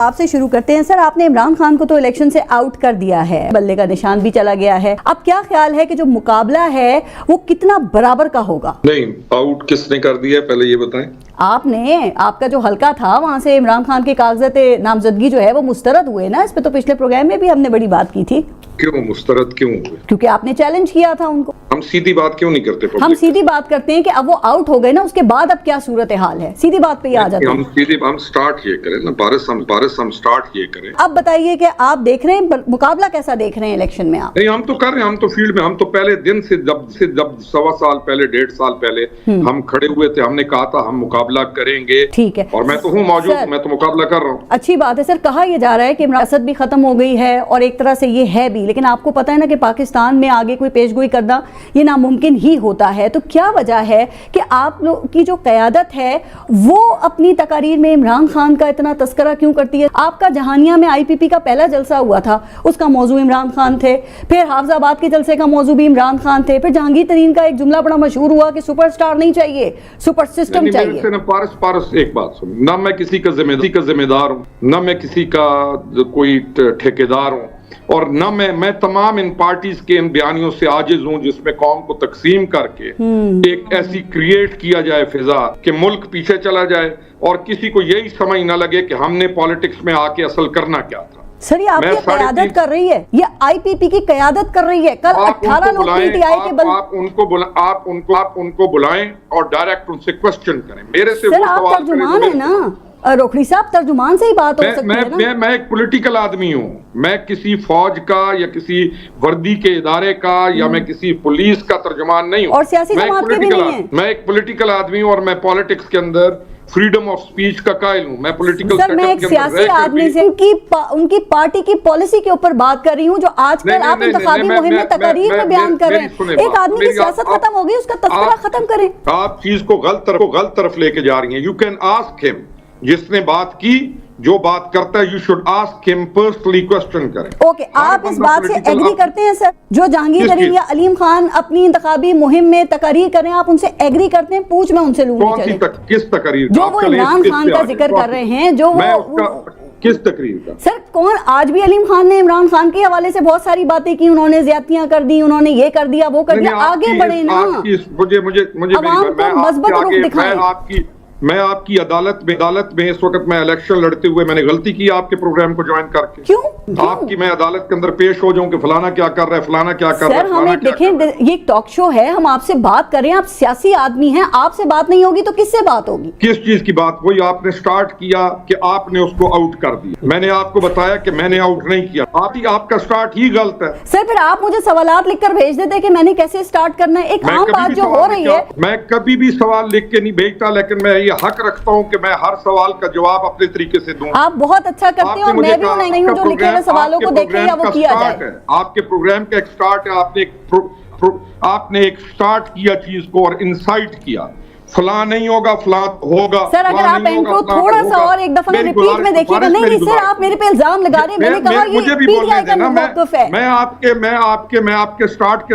آپ سے شروع کرتے ہیں سر. آپ نے عمران خان کو تو الیکشن سے آؤٹ کر دیا ہے, بلے کا نشان بھی چلا گیا ہے. اب کیا خیال ہے کہ جو مقابلہ ہے وہ کتنا برابر کا ہوگا؟ نہیں, آؤٹ کس نے کر دیا ہے پہلے یہ بتائیں. آپ نے, آپ کا جو حلقہ تھا وہاں سے عمران خان کے کاغذات نامزدگی جو ہے وہ مسترد ہوئے نا. اس پہ تو پچھلے پروگرام میں بھی ہم نے بڑی بات کی تھی. کیوں مسترد کیوں ہوئے؟ کیونکہ آپ نے چیلنج کیا تھا ان کو. ہم سیدھی بات کیوں نہیں کرتے؟ ہم سیدھی بات کرتے ہیں کہ اب وہ آؤٹ ہو گئے نا, اس کے بعد اب کیا صورتحال ہے, سیدھی بات پہ ہی آ جاتے ہیں. ہم سٹارٹ یہ کریں نا, بارس ہم سٹارٹ یہ کریں. اب بتائیے کہ آپ دیکھ رہے ہیں مقابلہ کیسا دیکھ رہے ہیں الیکشن میں؟ آپ نہیں, ہم تو کر رہے ہیں, ہم تو فیلڈ میں, ہم تو پہلے دن سے جب 1.25 سال پہلے 1.5 سال پہلے ہم کھڑے ہوئے تھے, ہم نے کہا تھا ہم مقابلہ کریں گے. ٹھیک ہے, اور میں تو ہوں موجود, میں تو مقابلہ کر رہا ہوں. اچھی بات ہے سر. کہا یہ جا رہا ہے کہ ریاست بھی ختم ہو گئی ہے اور ایک طرح سے یہ ہے بھی, لیکن آپ کو پتہ ہے نا کہ پاکستان میں آگے کوئی پیش گوئی کرنا یہ ناممکن ہی ہوتا ہے. تو کیا وجہ ہے کہ آپ لوگ کی جو قیادت ہے وہ اپنی تقاریر میں عمران خان کا اتنا تذکرہ کیوں کرتی ہے؟ آپ کا جہانیہ میں آئی پی پی کا پہلا جلسہ ہوا تھا, اس کا موضوع عمران خان تھے. پھر حافظ آباد کے جلسے کا موضوع بھی عمران خان تھے. پھر جہانگیر ترین کا ایک جملہ بڑا مشہور ہوا کہ سپر سٹار نہیں چاہیے, سپر سسٹم چاہیے. پارس ایک بات سن, نہ میں کسی کا ذمہ دار ہوں, نہ میں کسی کا کوئی ٹھیکیدار ہوں, اور نہ میں تمام ان پارٹیز کے ان بیانیوں سے عاجز ہوں جس میں قوم کو تقسیم کر کے ایک ایسی کریٹ کیا جائے فضا کہ ملک پیچھے چلا جائے اور کسی کو یہی سمجھ نہ لگے کہ ہم نے پالیٹکس میں آ کے اصل کرنا کیا تھا. سر یہ آپ کی قیادت کر رہی ہے, یہ آئی پی پی کی قیادت کر رہی ہے. کل 18 لوگ پی ٹی آئی کے بل, آپ ان کو بلائیں اور ڈائریکٹ ان سے کوسچن کریں. میرے سے سر آپ ترجمان ہیں نا, روکھڑی صاحب ترجمان سے ہی بات ہو سکتی ہے نا. میں ایک پولیٹیکل آدمی ہوں, میں کسی فوج کا یا کسی وردی کے ادارے کا یا میں کسی پولیس کا ترجمان نہیں ہوں. اور سیاسی جماعت کے بھی نہیں ہیں. میں ایک پولیٹیکل آدمی ہوں اور میں پالیٹکس کے اندر فریڈم آف سپیچ کا قائل ہوں. میں پولیٹیکل سر میں ایک سیاسی آدمی سے ان کی پارٹی کی پالیسی کے اوپر بات کر رہی ہوں جو آج کل آپ انتخابی مہم میں تقاریر میں بیان کر رہے ہیں. ایک آدمی کی سیاست ختم ہو گئی, اس کا تذکرہ ختم کریں. آپ چیز کو غلط طرف لے کے جا رہی ہیں. یو کین آسک ہم, جس نے بات کی, جو بات کرتا ہے, یو شوڈ آسک ہم پرسنلی, کوسچن کریں. اوکے, آپ اس بات سے ایگری کرتے ہیں سر؟ جو جہانگیر ترین یا علیم خان اپنی انتخابی مہم میں تقاریر کریں, آپ ان سے ایگری کرتے ہیں؟ پوچھ میں ان سے لوں گی. کس تقریر جو وہ عمران خان کا ذکر کر رہے ہیں, جو وہ کس تقریر کا؟ سر کون؟ آج بھی علیم خان نے عمران خان کے حوالے سے بہت ساری باتیں کی, انہوں نے زیادتیاں کر دی, انہوں نے یہ کر دیا, وہ کر دیا. آگے بڑھیں نا, عوام کو مثبت رخ دکھائیں. میں آپ کی عدالت میں اس وقت میں الیکشن لڑتے ہوئے میں نے غلطی کی آپ کے پروگرام کو جوائن کر کے. کیوں؟ آپ کی میں عدالت کے اندر پیش ہو جاؤں کہ فلانا کیا کر رہا ہے, فلانا کیا کر رہا ہے. سر ہمیں دیکھیں, یہ ایک ٹاک شو ہے, ہم آپ سے بات کر رہے ہیں, آپ سیاسی آدمی ہیں, آپ سے بات نہیں ہوگی تو کس سے بات ہوگی؟ کس چیز کی بات؟ وہی آپ نے سٹارٹ کیا کہ آپ نے اس کو آؤٹ کر دیا. میں نے آپ کو بتایا کہ میں نے آؤٹ نہیں کیا. آپ کا سٹارٹ ہی غلط ہے. سر پھر آپ مجھے سوالات لکھ کر بھیج دیتے کہ میں نے کیسے سٹارٹ کرنا ہے. ایک عام بات جو ہو رہی ہے, میں کبھی بھی سوال لکھ کے نہیں بھیجتا, لیکن میں یہ حق رکھتا ہوں کہ میں ہر سوال کا جواب اپنے طریقے سے دوں. آپ بہت اچھا کرتے ہیں, اور میں بھی نہیں ہوں جو لکھے ہوئے سوالوں کو دیکھیں یا وہ کیا جائے. آپ کے پروگرام کا ایک سٹارٹ ہے, آپ نے ایک سٹارٹ کیا چیز کو اور انسائٹ کیا, فلاں نہیں ہوگا, فلاں ہوگا. سر اگر آپ انٹرو تھوڑا سا اور ایک دفعہ ریپیٹ میں دیکھیے گا. نہیں سر آپ میرے پہ الزام لگا رہے ہیں, میں نے کہا یہ پی ٹی آئی کا موقف ہے. میں آپ کے سٹارٹ کے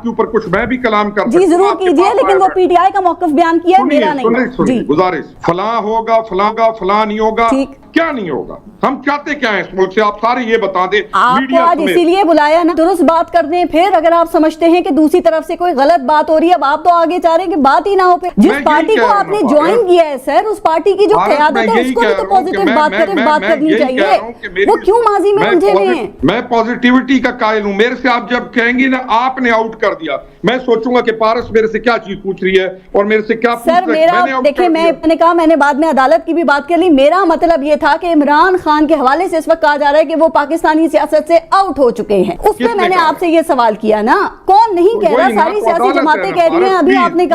اوپر کچھ میں بھی کلام کر سکتا ہوں. جی ضرور کیجئے, لیکن وہ پی ٹی آئی کا موقف بیان کیا ہے, میرا نہیں. جی گزارش, فلاں ہوگا, فلاں نہیں ہوگا. کیا نہیں ہوگا؟ ہم چاہتے کیا ہیں اس ملک سے؟ آپ سارے یہ بتا دیں. آپ کو آج اسی لیے بلایا نا, درست بات کر دیں. پھر اگر آپ سمجھتے ہیں کہ دوسری طرف سے کوئی غلط بات ہو رہی ہے, اب آپ تو آگے چاہ رہے ہیں کہ بات ہی نہ ہو. جس پارٹی کو آپ نے جوائن کیا ہے سر, اس پارٹی کی جو قیادت ہے اس کو بھی تو پوزیٹیو بات کرنی چاہیے. وہ کیوں ماضی میں الجھے ہوئے ہیں؟ میں پوزیٹیوٹی کا قائل ہوں. میرے سے آپ جب کہیں گی نا آپ نے آؤٹ کر دیا, میں سوچوں گا کہ پارس میرے سے کیا چیز پوچھ رہی ہے اور میرے سے کیا پوچھ رہی ہے. سر میرا دیکھیں, میں نے کہا, میں نے بعد میں عدالت کی بھی بات کر لی. میرا مطلب یہ تھا کہ عمران خان کے حوالے سے اس وقت کہا جا رہا ہے کہ وہ پاکستانی سیاست سے آؤٹ ہو چکے ہیں. اس پہ میں نے آپ سے یہ سوال کیا نا. کون نہیں کہہ رہا, ساری سیاسی جماعتیں کہہ رہی ہیں. ابھی آپ نے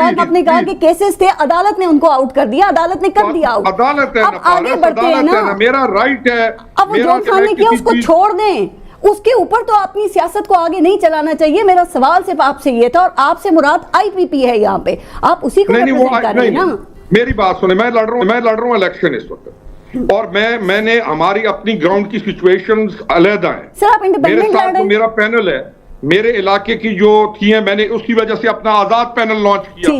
کہا کہ کیسز تھے, عدالت نے ان کو آؤٹ کر دیا, عدالت نے کر دیا آؤٹ. اب آگے بڑھتے ہیں نا, میرا رائٹ ہے. اب وہ جو خان نے کیا اس کو چھوڑ دیں, اس کے اوپر تو اپنی سیاست کو آگے نہیں چلانا چاہیے. میرا سوال صرف آپ سے یہ تھا, اور آپ سے مراد آئی پی پی ہے یہاں پہ, آپ اسی کو ریپرزینٹ کر رہے ہیں نا. میری بات سنیں, میں لڑ رہا ہوں الیکشن اس وقت, اور میں نے ہماری اپنی گراؤنڈ کی سچویشنز علیحدہ ہیں. سر آپ انڈیپینڈنٹ لڑ رہے ہیں. میرا پینل ہے, میرے علاقے کی جو تھی ہیں, میں نے اس کی وجہ سے اپنا آزاد پینل لانچ کیا.